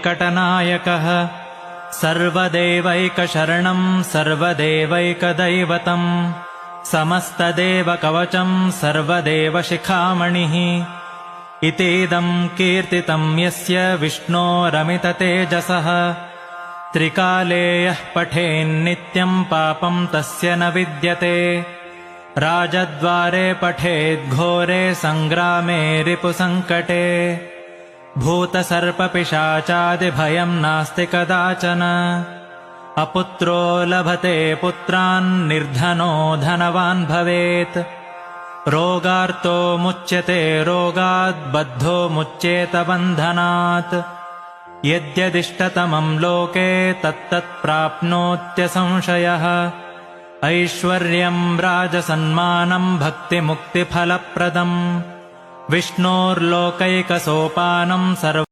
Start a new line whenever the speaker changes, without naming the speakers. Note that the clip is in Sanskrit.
वेङ्कटनायकः सर्वदेवैकशरणं सर्वदेवैकदैवतम् समस्तदेवकवचं सर्वदेवशिखामणिः इतीदं कीर्तितं यस्य विष्णोरमिततेजसः त्रिकाले यः पठेन्नित्यं पापं तस्य न विद्यते राजद्वारे पठेद्घोरे सङ्ग्रामे रिपुसङ्कटे भूतसर्पपिशाचादिभयं नास्ति कदाचन अपुत्रो लभते पुत्रान् निर्धनो धनवान् भवेत् रोगार्तो मुच्यते रोगात् बद्धो मुच्येत बन्धनात् यद्यदिष्टतमं लोके तत्तत् प्राप्नोत्यसंशयः ऐश्वर्यं राजसन्मानं भक्तिमुक्तिफलप्रदम् विष्णोर्लोकैकसोपानं सर्व